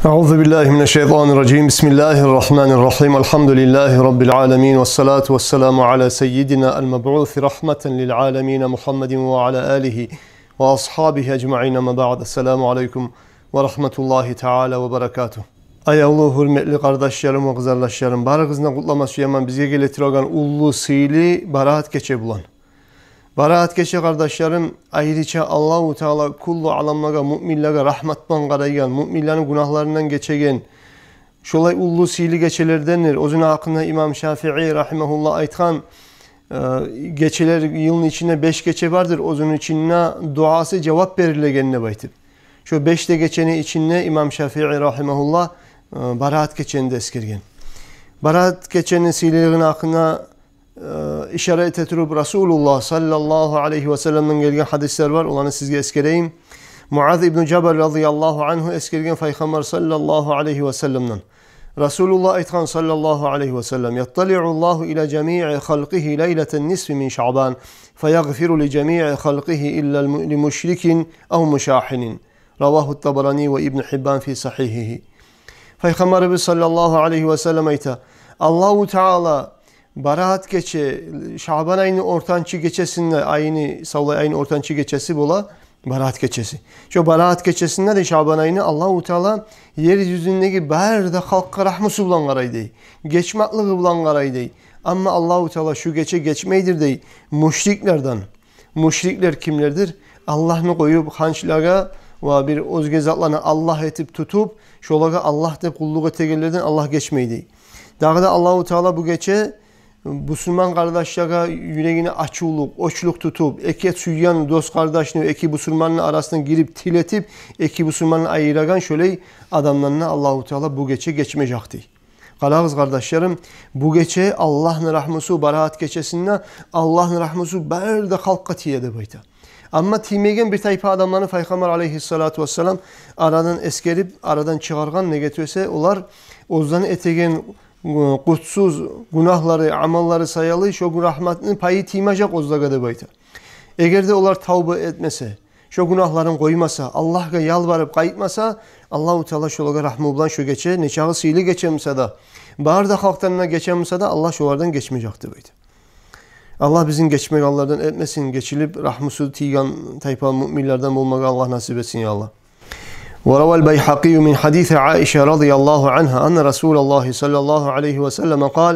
Euzubillahimineşşeytanirracim. Bismillahirrahmanirrahim. Elhamdülillahi Rabbil alemin. Vessalatu vesselamu ala seyyidina el-meb'uthi rahmeten lil alemin Muhammedin ve ala alihi ve ashabihi ecma'in ama ba'd. Esselamu aleyküm ve rahmetullahi teala ve berekatuh. Ayavlu hürmetli kardeşlerim ve kızarlaşlarım. Barıgızına kutlaması yaman bizge geletirgan ullu sıyli baraat geçe bulan. Baraat geçe kardeşlerim, ayrıca Allahu Teala kullu alamlaga, mu'minlaga rahmatman qaraygan, mu'minlerin günahlarından geçegen, şolay ullu siyli geçelerdendir. Ozun hakkında İmam Şafii rahimahullah aytkan, geçeler yılın içinde 5 geçe vardır. Ozun içine duası cevap verilegenine baytır. Şu 5 de geçeni içinde İmam Şafii rahimahullah baraat geçeni de eskirgen. Baraat geçenin siyliğinin hakkında işaret etirib Resulullah sallallahu aleyhi ve sellem'den gelgen hadisler var. Olanı sizge eskereyim. Muaz ibn Cebel radıyallahu anhu eskergen Peygamber sallallahu aleyhi ve sellem'den. Resulullah aytkan sallallahu aleyhi ve sellem. Yattali'ullahu ila cemi'i halqihi leyleten nisfi min şa'ban. Feyagfiru li cemi'i halqihi illa li müşrikin ev müşahinin. Ravahu Tabarani ve İbn Hibban fi sahihihi. Peygamberimiz sallallahu aleyhi ve sellem ayta. Allahu Teala baraat geçe, Şaban ayının ortançı geçesinde, ayının ortançı geçesi bola, baraat geçesi. Şu baraat geçesinde de Şaban ayını Allahu Teala yeryüzündeki berde halka rahmusu bulan qaraydı. Geçmaklığı bulan qaraydı. Ama Allahu Teala şu geçe geçmeydir dey. Müşriklerden. Müşrikler kimlerdir? Allah'ını koyup hançlaga ve bir özge zatlarını Allah etip tutup şolaga Allah de kulluğa tegellerden Allah geçmeydi. Dağda Allahu Teala bu geçe Müslüman kardeşlere yüreğine açılık, oçluk tutup, eke süyyan dost kardeşini, eki Müslümanın arasına girip tiletip, eki Müslümanın ayıragan şöyle adamlarına Allahu Teala bu geçe geçmeyecekti. Kalağız kardeşlerim, bu geçe Allah'ın rahmusu, baraat geçesinde Allah'ın rahmusu berde halka tiyede bayta. Ama timegen bir tayfa adamlarını Peygamber aleyhissalatu vesselam aradan eskerip, aradan çıkargan ne getiriyorsa onlar ozdan etegen kutsuz günahları, amalları sayalı, şu rahmetinin payı timacak ozlagada bayta. Eğer de onlar tavba etmese, şu günahların koymasa, Allah'a yalvarıp kayıtmasa, Allahu Teala şolaga rahmı bulan şu geçe, neçağı sihli geçemse de, bağırda halklarına geçemse de Allah şolardan geçmeyecekti bayta. Allah bizim geçmek Allah'dan etmesin, geçilip rahmusu tiyan tayfa müminlerden olmak Allah nasip etsin ya Allah. وروى البيحقي من حديث عائشة رضي الله عنها أن رسول الله صلى الله عليه وسلم قال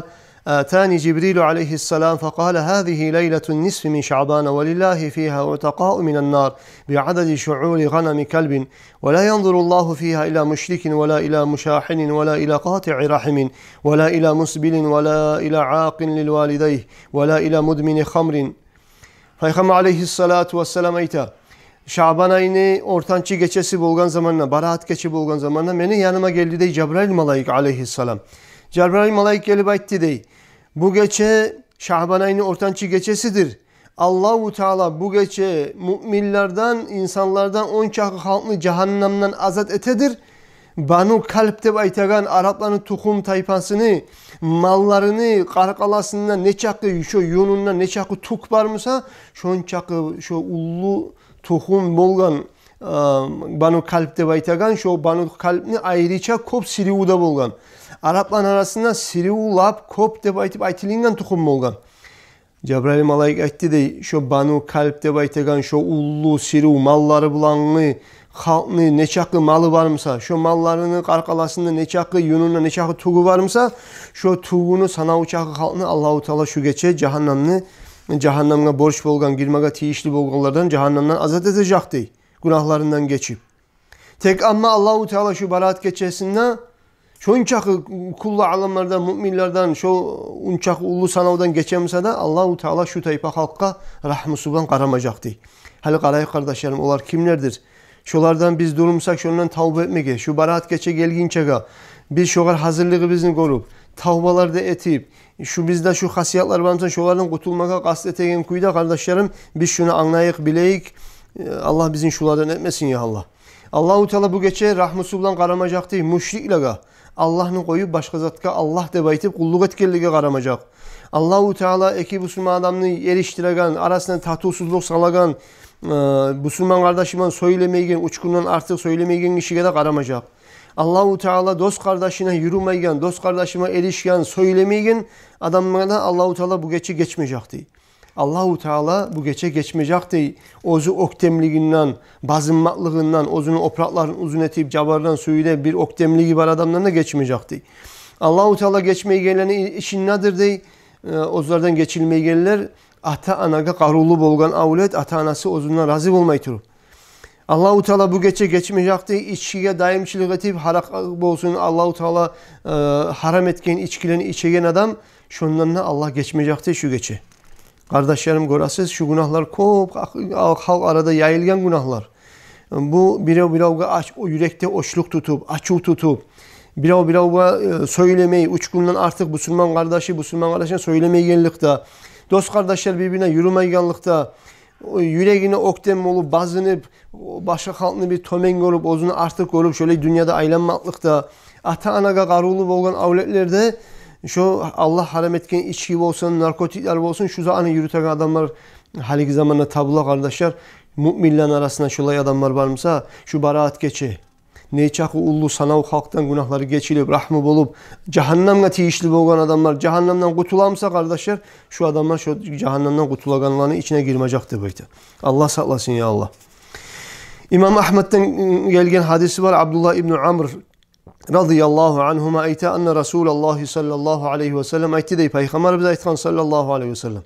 آتاني جبريل عليه السلام فقال هذه ليلة النصف من شعبان ولله فيها عتقاء من النار بعدد شعور غنم كلب ولا ينظر الله فيها إلى مشرك ولا إلى مشاحن ولا إلى قاطع رحم ولا إلى مسبل ولا إلى عاق للوالديه ولا إلى مدمن خمر Peygamber aleyhissalatu vesselam ayta Şaban ayını ortançı geçesi bulgan zamanla, baraat geçi bulgan zamanla beni yanıma geldi dey Cebrail malayik aleyhisselam. Cebrail malayik gelip aytti dey. Bu geçe Şaban ayını ortançı geçesidir. Allahu Teala bu geçe müminlerden, insanlardan 10 çakı halkını cehennemden azat etedir. Banu kalpte aytagan Arapların tukum tayfasını, mallarını, karkalasında ne çakı, şu yununda ne çakı tuk varmısa, şon çakı, şu ullu tuhum bolgan Banu kalpte baytagan şu Banu kalpni ayrıca kop siriuda bolgan. Araplar arasında siriu lap kop de baytip aytilingan tuhum bolgan. Cebrail malayik aytti de şu Banu kalpte baytagan şu ullu siriu malları bulanlı halkını ne çakı malı varmısa, şu mallarını karkalasında ne çakı yununda ne çakı tuğu varmısa, şu tuğunu sana uçakı halkını Allahu Teala şu geçe cehennemine borç bolgan, girmeye tiyişli bolganlardan cehennemden azat edecekti. Günahlarından geçip. Tek ama Allahu Teala şu baraat geçesinde şu unçakı kullu alamlardan, müminlerden, şu unçakı ulu sanavdan geçemse de Allahu Teala şu tayfa halka rahmusudan karamayacaktı. Hali karayı kardeşlerim, onlar kimlerdir? Şolardan biz durumsak şundan tavba etmeye, şu baraat geçe gelginçe biz şolar hazırlığı bizim korup, tavbalarda etip, şu bizde şu hasiyatlar varsa şolardan kurtulmaya kastetegen kuyda kardeşlerim, biz şunu anlayık, bileyik, Allah bizim şulardan etmesin ya Allah. Allahu Teala bu geçe rahmusu bulan karamayacaktı, müşrikle Allah'ını koyup başka zatka Allah de baytip kulluk etkerliğe karamayacak. Allahu Teala eki Müslüman adamını eriştiregen, arasında tatusuzluk salagan, Müslüman kardeşime söylemeyen, uçkundan artık söylemeyen kişiye de karamayacak. Allahu Teala dost kardeşine yürümeyen, dost kardeşime erişken, söylemeyen adamlara Allahu Teala bu geçe geçmeyecekti. Allahu Teala bu geçe geçmeyecekti. Ozu oktemliğinden, bazınmaklığından, ozunu oprakların uzun etip cabardan suyuyla bir oktemliği var adamlarına geçmeyecekti. Allahu Teala geçmeye gelenin işin nedir dey? Ozlardan geçilmeye gelirler. Ata anaga qarulu bolgan avlet, ata anası ozundan razı olmayı turub. Allahu Teala bu geçe geçmeyecekti. İçkiye daimçilik etip harak olsun Allahu Teala haram etken içkilerini içegen adam şundan Allah geçmeyecekti şu geçe. Kardeşlerim görəsiz şu günahlar çok halk arada yayılgan günahlar. Bu biravga o yürekte oçluk tutup, açık tutup, biravga söylemeyi, uçkundan artık Müslüman kardeşine söylemeyi genlikte, dost kardeşler birbirine yürümeyenlikte, yüreğine oktem olup, bazınıp, başka halkını bir tomen olup, ozunu artık olup, şöyle dünyada aylanmaklıkta, ata anaga qarulu olgan avletlerde, şu Allah haram etken içki olsun, narkotikler olsun, şu zamanı yürüten adamlar haliki zamanla tabula kardeşler, müminlerin arasında şulay adamlar varmasa, şu baraat geçe. Neyçakı ullu sanav halktan günahları geçilip, rahmı bulup, cehennemle tiyişli olan adamlar, cehennemden kutulamsa kardeşler, şu adamlar şu cehennemden kutulaganlarının içine girmeyecektir böyle. Allah saklasın ya Allah. İmam Ahmet'ten gelgen hadisi var, Abdullah İbni Amr radıyallahu anhuma ayta enne Resulullah sallallahu aleyhi ve sellem aytti dey Peygamber bize aytkan sallallahu aleyhi ve sellem.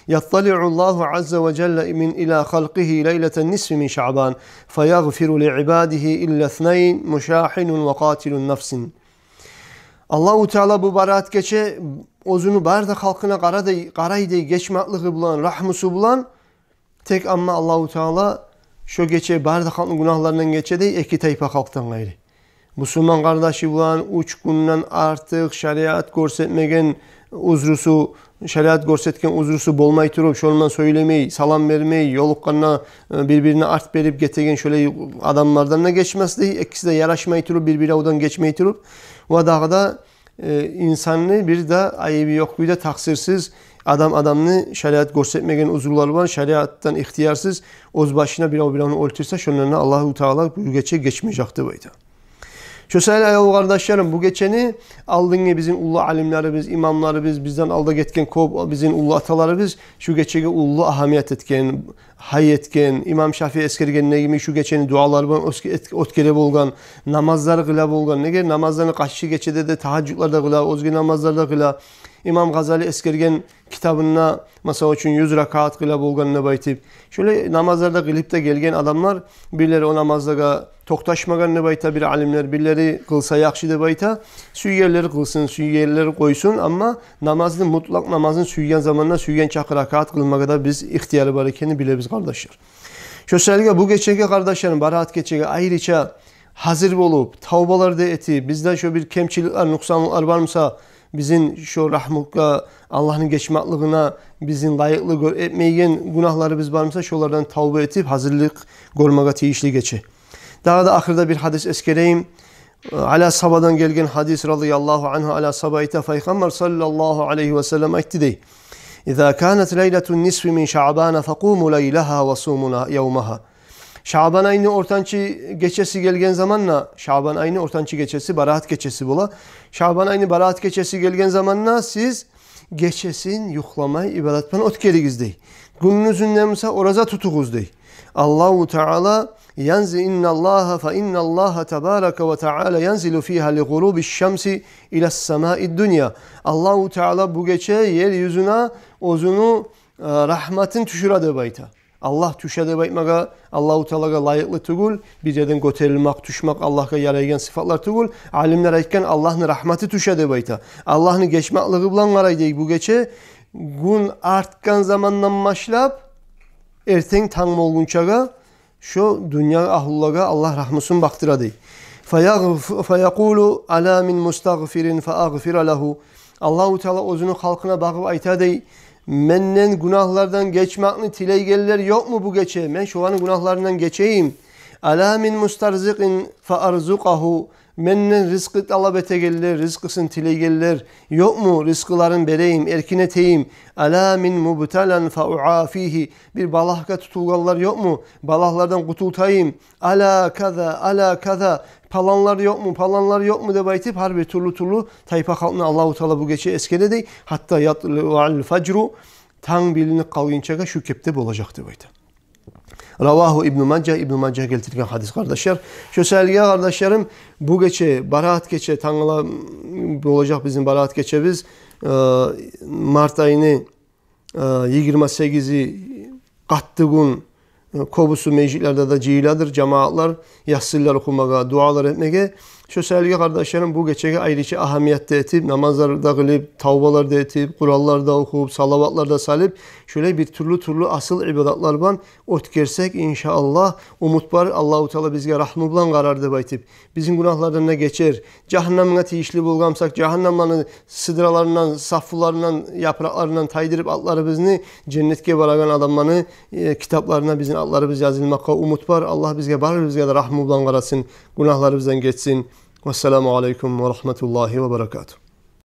Yattali'ullahu azze ve celle min ila halqihi leyleten nisfi min Şaban feyaghfiru li'ibadihi illa ithnayn muşahinun ve qatilun nefsin. Allahu Teala bu barat geçe ozunu barda halkına qaraydı geçmaklığı bulan, rahmusu bulan tek amma Allahu Teala şu geçe barda halkın günahlarından geçe dey iki tayfa halktan gayri. Müslüman kardeşi bulan uçkundan artık şeriat görsetmegen uzrusu, şeriat görsetken uzrusu bolmay turup, şolman söylemeyi, salam vermeyi, yoluqqanna birbirine art berip getegen şöyle adamlardan da geçmezdi. İkisi de yaraşmay turup, birbiri odan geçmey turup. O dağda insanlı bir de ayıbı yok, bir de taksirsiz adamını şeriat görsetmegen uzurlar var. Şeriattan ihtiyarsız oz başına bir onu öltürse şunlarına Allahu Teala bu geçe geçmeyecekti buydu. Şu sayılı kardeşlerim bu geçeni aldığını bizim ulu alimlerimiz, imamlarımız, bizden alda getken bizim ulu atalarımız şu geçege ulu ahamiyet etken, hay etken, İmam Şafii eskergen ne gibi şu geçeni dualar var, otkere bolgan, namazları kıla bolgan, ne gibi namazlarını kaçışı geçede de tahaccüdlarda kıla, ozgi namazlarda kıla, İmam Gazali eskergen kitabına mesela için 100 rakat kıla bolgan ne baytip. Şöyle namazlarda kılıp da gelgen adamlar birileri o namazda toktaşmagan ne bayta bir alimler birileri kılsa yakşı de bayta süyyerleri kılsın süyyerleri koysun ama namazın mutlak namazın süyyen zamanına süyyen çakı rakat kılmaya da biz ihtiyarı barakeni bile biz kardeşler. Şöyle bu geçege kardeşlerim baraat geçege ayrıca hazır olup tavbalar da eti bizden şöyle bir kemçilikler nuksanlıklar varsa bizim şu rahmutka Allah'ın geçmaklığına bizim layıklı etmeyen günahları biz varsa şolardan tavba etip hazırlık görmeye tiyişli geçe. Daha da ahirde bir hadis eskereyim. Ala Sabah'dan gelgen hadis radıyallahu anhu ala Sabah'ta Peygamber sallallahu aleyhi ve sellem aytti dey. İza kanat leyletun nisfi min Şaban faqumu leylaha ve sumu yevmaha. Şaban ayını ortançı geçesi gelgen zamanla Şaban ayını ortançı geçesi baraat geçesi bola. Şaban ayını baraat geçesi gelgen zamanla siz geçesin yuhlamayı ibadetmen otkerigiz dey. Gününüzün nemse oraza tutuğuz dey. Allahu Teala yanzi innallaha fa innallaha tebaraka ve teala yanzilu fiha li gurubiş şemsi ila semai dunya. Allahu Teala bu gece yeryüzüne ozunu rahmetin tüşüradı bayta. Allah tüşede baytmaga Allahu Teala'ga layıklı tugul bir yerden göterilmek, tüşmek Allah'a yarayan sıfatlar tugul. Alimler aytken Allah'ın rahmeti tüşede bayta. Allah'ın geçmekliği bulanlar deyik bu gece gün artkan zamandan başlap erten tan olgunçaga şu dünya ahullaga Allah rahmusun baktıra dey. Feyaqulu ala min mustagfirin faagfira lehu. Allahu Teala özünü halkına bakıp ayta dey. Menden günahlardan geçmekni tileygeller yok mu bu geçe? Ben şu an günahlarından geçeyim. Ala min mustarziqin fa arzuqahu. Menden rızkı talep ete gelirler, rızkısın tile gelirler. Yok mu rızkıların bereyim, erkine teyim. Ala min mubtalan fa uafihi. Bir balahka tutulganlar yok mu? Balahlardan kutultayım. Ala kaza, ala kaza. Palanlar yok mu, palanlar yok mu de baytip harbi turlu tayfa halkına Allahu Teala bu gece eskeledi. Hatta yatlu'al facru tan bilinip kalgınçaga şu kepte olacaktı baytı. Ravahu İbn-i Maccah, İbn-i Maccah getirdiğin hadis kardeşler. Şu selge kardeşlerim bu gece, Baraat gece, tanrıla olacak bizim Baraat gecemiz. Mart ayını 28'i kattı gün kobusu meclislerde de ciladır, cemaatlar yassılar okumaga, dualar etmege. Şu selge kardeşlerim bu geceye ayrıca ahamiyette etip, namazlarda kılıp, tavbalar da etip, kurallar da okuyup, salavatlar da salip, şöyle bir türlü asıl ibadatlar var. Otkersek inşallah umut var. Allahu Teala bizge rahmı bilan karardı baytip. Bizim günahlardan ne geçer? Cehennemine tiyişli bulgamsak, cehennemlerini sıdralarından, saffularından, yapraklarından taydırıp altları bizni cennetke baragan adamlarını kitaplarına bizim altları biz yazılmakka umut var. Allah bizge barır, bizge de rahmı bilan karasın. Günahları bizden geçsin. Vesselamu aleyküm ve rahmetullahi ve berekatuhu.